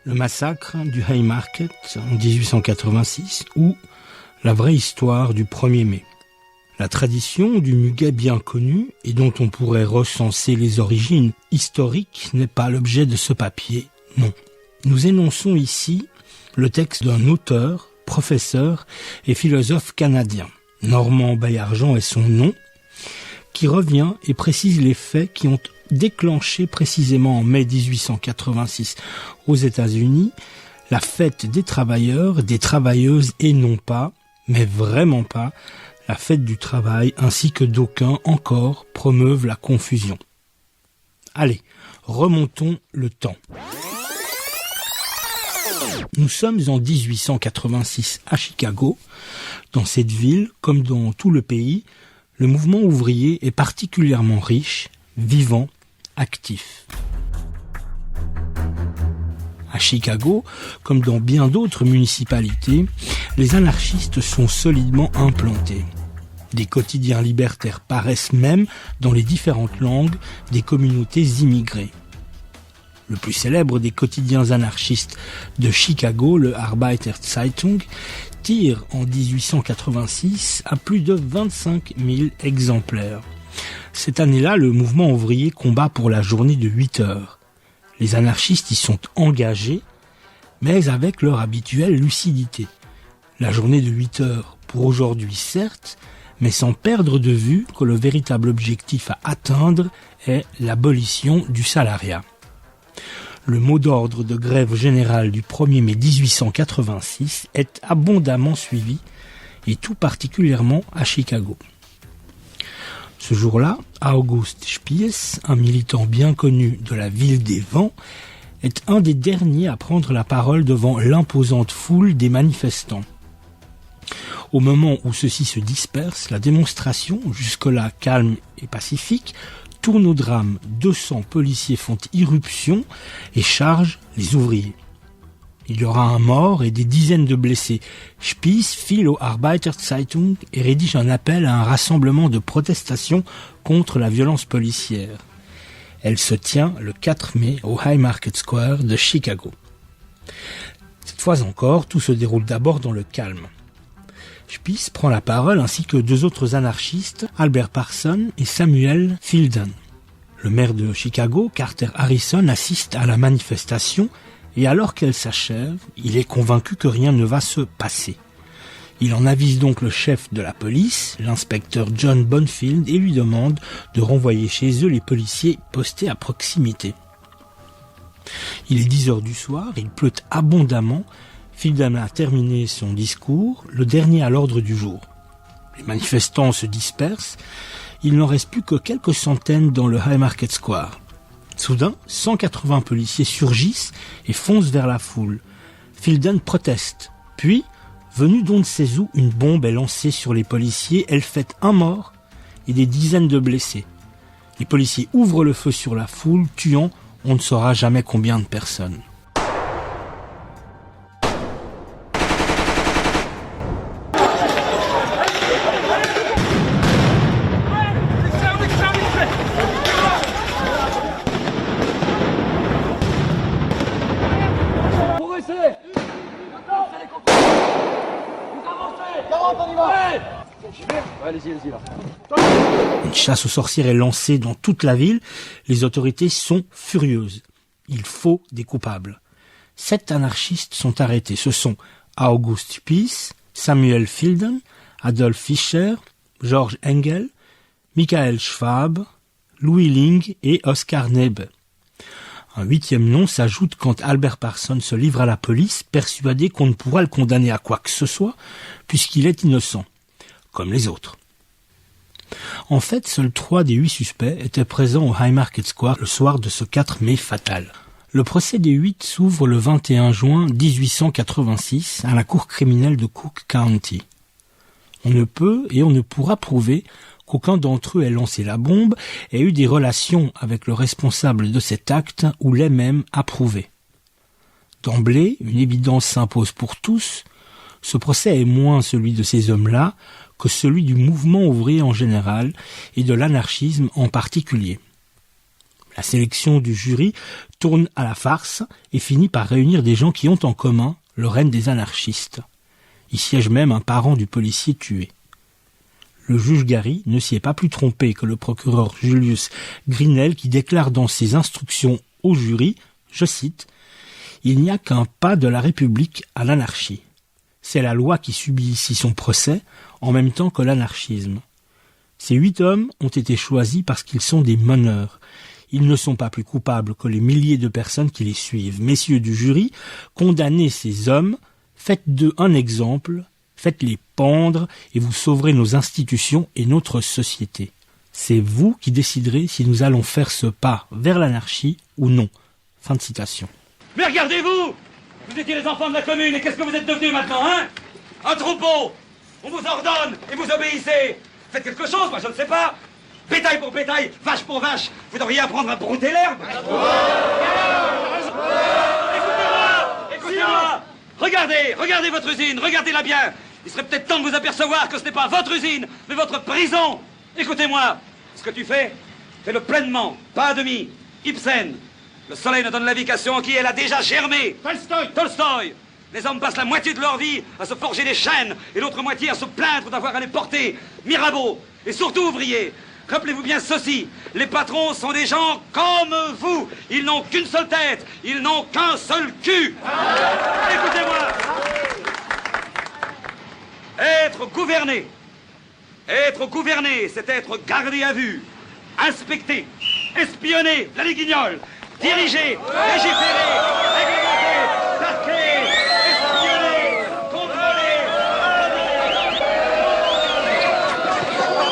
le massacre du Haymarket en 1886 ou la vraie histoire du 1er mai. La tradition du muguet bien connue et dont on pourrait recenser les origines historiques n'est pas l'objet de ce papier, non. Nous énonçons ici le texte d'un auteur, professeur et philosophe canadien. Normand Baillargeon est son nom, qui revient et précise les faits qui ont déclenché précisément en mai 1886 aux États-Unis la fête des travailleurs, des travailleuses et non pas, mais vraiment pas, la fête du travail, ainsi que d'aucuns encore promeuvent la confusion. Allez, remontons le temps. Nous sommes en 1886 à Chicago. Dans cette ville, comme dans tout le pays, le mouvement ouvrier est particulièrement riche, vivant, actif. À Chicago, comme dans bien d'autres municipalités, les anarchistes sont solidement implantés. Des quotidiens libertaires paraissent même dans les différentes langues des communautés immigrées. Le plus célèbre des quotidiens anarchistes de Chicago, le Arbeiter Zeitung, tire en 1886 à plus de 25 000 exemplaires. Cette année-là, le mouvement ouvrier combat pour la journée de 8 heures. Les anarchistes y sont engagés, mais avec leur habituelle lucidité. La journée de 8 heures pour aujourd'hui, certes, mais sans perdre de vue que le véritable objectif à atteindre est l'abolition du salariat. Le mot d'ordre de grève générale du 1er mai 1886 est abondamment suivi, et tout particulièrement à Chicago. Ce jour-là, August Spies, un militant bien connu de la ville des vents, est un des derniers à prendre la parole devant l'imposante foule des manifestants. Au moment où ceux-ci se dispersent, la démonstration, jusque-là calme et pacifique, tourne au drame. 200 policiers font irruption et chargent les ouvriers. Il y aura un mort et des dizaines de blessés. Spies file au Arbeiter Zeitung et rédige un appel à un rassemblement de protestation contre la violence policière. Elle se tient le 4 mai au Haymarket Square de Chicago. Cette fois encore, tout se déroule d'abord dans le calme. Spies prend la parole ainsi que deux autres anarchistes, Albert Parson et Samuel Fielden. Le maire de Chicago, Carter Harrison, assiste à la manifestation et alors qu'elle s'achève, il est convaincu que rien ne va se passer. Il en avise donc le chef de la police, l'inspecteur John Bonfield, et lui demande de renvoyer chez eux les policiers postés à proximité. Il est 10 heures du soir, il pleut abondamment. Fielden a terminé son discours, le dernier à l'ordre du jour. Les manifestants se dispersent, il n'en reste plus que quelques centaines dans le Haymarket Square. Soudain, 180 policiers surgissent et foncent vers la foule. Fielden proteste. Puis, venue d'on ne sait où, une bombe est lancée sur les policiers, elle fait un mort et des dizaines de blessés. Les policiers ouvrent le feu sur la foule, tuant on ne saura jamais combien de personnes. Une chasse aux sorcières est lancée dans toute la ville. Les autorités sont furieuses. Il faut des coupables. 7 anarchistes sont arrêtés. Ce sont August Spies, Samuel Fielden, Adolf Fischer, George Engel, Michael Schwab, Louis Ling et Oscar Nebe. Un 8e nom s'ajoute quand Albert Parson se livre à la police, persuadé qu'on ne pourra le condamner à quoi que ce soit, puisqu'il est innocent, comme les autres. En fait, seuls 3 des 8 suspects étaient présents au Haymarket Square le soir de ce 4 mai fatal. Le procès des 8 s'ouvre le 21 juin 1886 à la cour criminelle de Cook County. On ne peut et on ne pourra prouver qu'aucun d'entre eux ait lancé la bombe et eu des relations avec le responsable de cet acte ou l'ait même approuvé. D'emblée, une évidence s'impose pour tous, ce procès est moins celui de ces hommes-là que celui du mouvement ouvrier en général et de l'anarchisme en particulier. La sélection du jury tourne à la farce et finit par réunir des gens qui ont en commun le règne des anarchistes. Y siège même un parent du policier tué. Le juge Gary ne s'y est pas plus trompé que le procureur Julius Grinel qui déclare dans ses instructions au jury, je cite, « Il n'y a qu'un pas de la République à l'anarchie. C'est la loi qui subit ici son procès en même temps que l'anarchisme. Ces 8 hommes ont été choisis parce qu'ils sont des meneurs. Ils ne sont pas plus coupables que les milliers de personnes qui les suivent. Messieurs du jury, condamnez ces hommes, faites d'eux un exemple, faites-les pendre et vous sauverez nos institutions et notre société. C'est vous qui déciderez si nous allons faire ce pas vers l'anarchie ou non. » Fin de citation. Mais regardez-vous! Vous étiez les enfants de la commune et qu'est-ce que vous êtes devenus maintenant, hein? Un troupeau! On vous ordonne et vous obéissez! Faites quelque chose, moi je ne sais pas! Bétail pour bétail, vache pour vache, vous devriez apprendre à brouter l'herbe! Écoutez-moi! Regardez votre usine, regardez-la bien! Il serait peut-être temps de vous apercevoir que ce n'est pas votre usine, mais votre prison! Écoutez-moi! Ce que tu fais, fais-le pleinement, pas à demi. Ibsen! Le soleil ne donne la vie qu'à ceux en qui elle a déjà germé. Tolstoï. Les hommes passent la moitié de leur vie à se forger des chaînes et l'autre moitié à se plaindre d'avoir à les porter. Mirabeau. Et surtout, ouvriers, rappelez-vous bien ceci. Les patrons sont des gens comme vous. Ils n'ont qu'une seule tête. Ils n'ont qu'un seul cul. Écoutez-moi. Être gouverné, c'est être gardé à vue, inspecté, espionné, la guignole. Diriger, légiférer, réglementer, traquer, espionner, contrôler.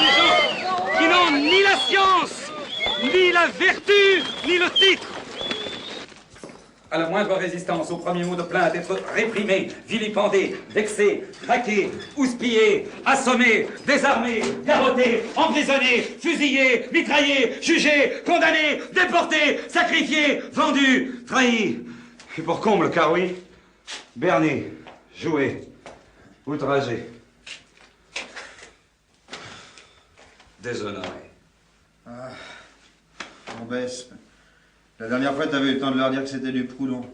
Des gens qui n'ont ni la science, ni la vertu, ni le titre. À la moindre résistance au premier mot de plainte, être réprimé, vilipendé, vexé, traqué, houspillé, assommé, désarmé, garrotté, emprisonné, fusillé, mitraillé, jugé, condamné, déporté, sacrifié, vendu, trahi. Et pour comble, car oui, berné, joué, outragé, déshonoré. Ah, on baisse. La dernière fois, t'avais eu le temps de leur dire que c'était du Proudhon.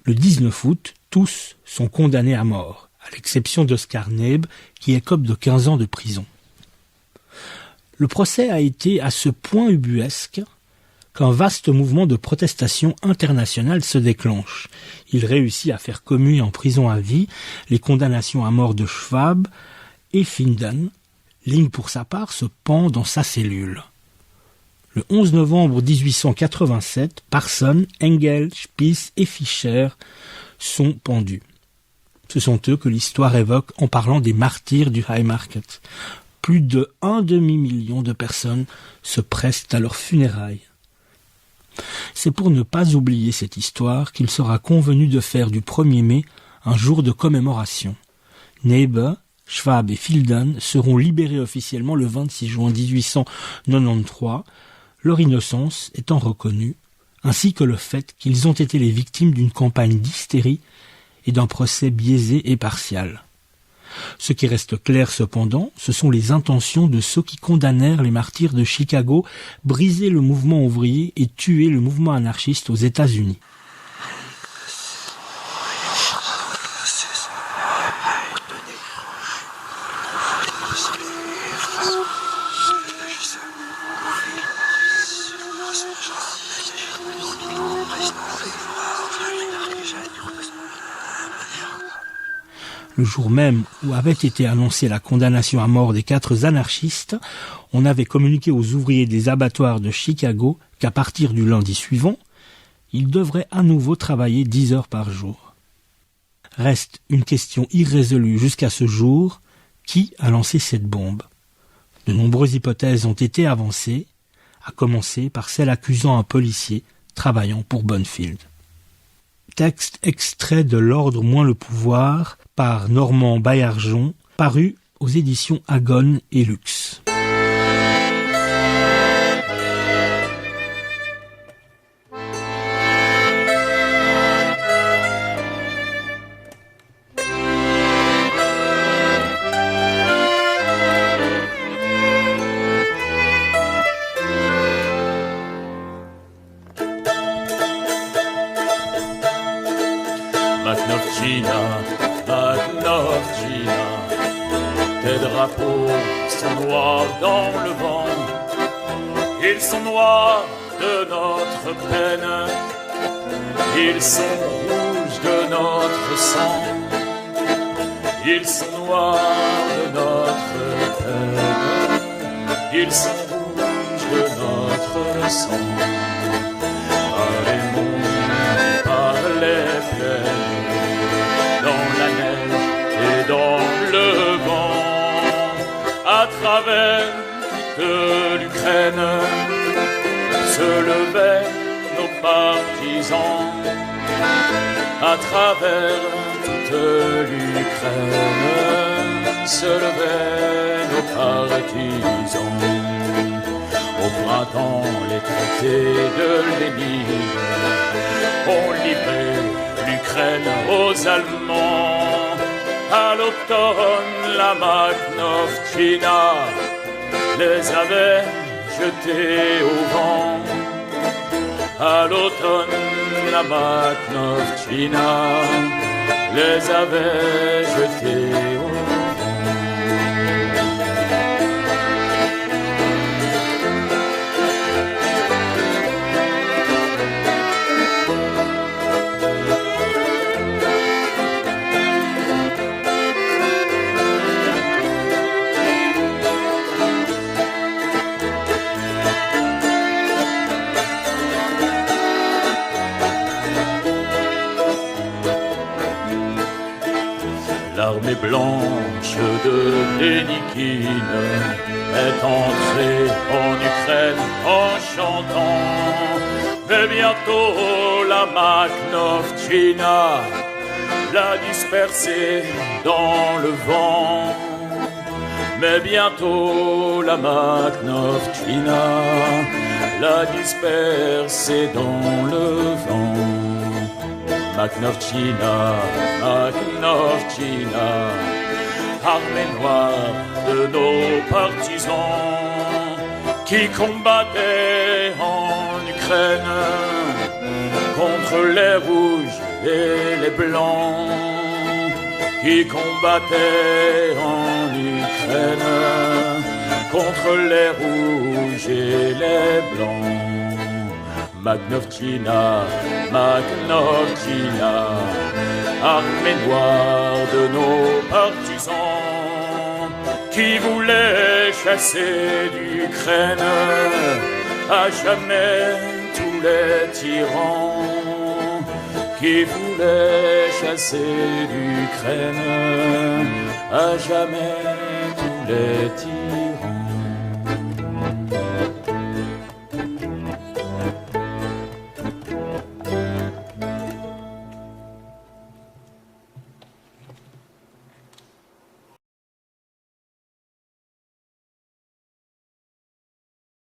Le 19 août, tous sont condamnés à mort, à l'exception d'Oscar Neebe, qui écope de 15 ans de prison. Le procès a été à ce point ubuesque qu'un vaste mouvement de protestation internationale se déclenche. Il réussit à faire commuer en prison à vie les condamnations à mort de Schwab et Finden. Ling, pour sa part, se pend dans sa cellule. Le 11 novembre 1887, Parson, Engel, Spies et Fischer sont pendus. Ce sont eux que l'histoire évoque en parlant des martyrs du Haymarket. Plus de 1 demi-million de personnes se pressent à leurs funérailles. C'est pour ne pas oublier cette histoire qu'il sera convenu de faire du 1er mai un jour de commémoration. Neebe, Schwab et Finden seront libérés officiellement le 26 juin 1893, leur innocence étant reconnue, ainsi que le fait qu'ils ont été les victimes d'une campagne d'hystérie et d'un procès biaisé et partial. Ce qui reste clair cependant, ce sont les intentions de ceux qui condamnèrent les martyrs de Chicago, briser le mouvement ouvrier et tuer le mouvement anarchiste aux États-Unis. Le jour même où avait été annoncée la condamnation à mort des 4 anarchistes, on avait communiqué aux ouvriers des abattoirs de Chicago qu'à partir du lundi suivant, ils devraient à nouveau travailler 10 heures par jour. Reste une question irrésolue jusqu'à ce jour, qui a lancé cette bombe? De nombreuses hypothèses ont été avancées, à commencer par celle accusant un policier travaillant pour Bonfield. Texte extrait de L'Ordre moins le pouvoir par Normand Baillargeon, paru aux éditions Agone et Lux. Gina, Gina. Tes drapeaux sont noirs dans le vent, ils sont noirs de notre peine, ils sont rouges de notre sang, ils sont noirs de notre peine, ils sont rouges de notre sang. Par les monts, par les plaines, dans la neige et dans le vent, à travers toute l'Ukraine, se levaient nos partisans. À travers toute l'Ukraine, se levaient nos partisans. Au printemps, les traités de Lénine ont livré l'Ukraine aux Allemands. À l'automne, la Makhnovchina les avait jetés au vent. À l'automne, la Makhnovchina les avait jetés au vent. L'armée blanche de Dénikine est entrée en Ukraine en chantant. Mais bientôt la Makhnovchina l'a dispersée dans le vent. Mais bientôt la Makhnovchina l'a dispersée dans le vent. Makhnovchina, Makhnovchina, armée noire de nos partisans qui combattaient en Ukraine contre les rouges et les blancs, qui combattaient en Ukraine contre les rouges et les blancs. Makhnovchina, Makhnovchina, armée noire de nos partisans qui voulaient chasser d'Ukraine à jamais tous les tyrans, qui voulaient chasser d'Ukraine à jamais tous les tyrans.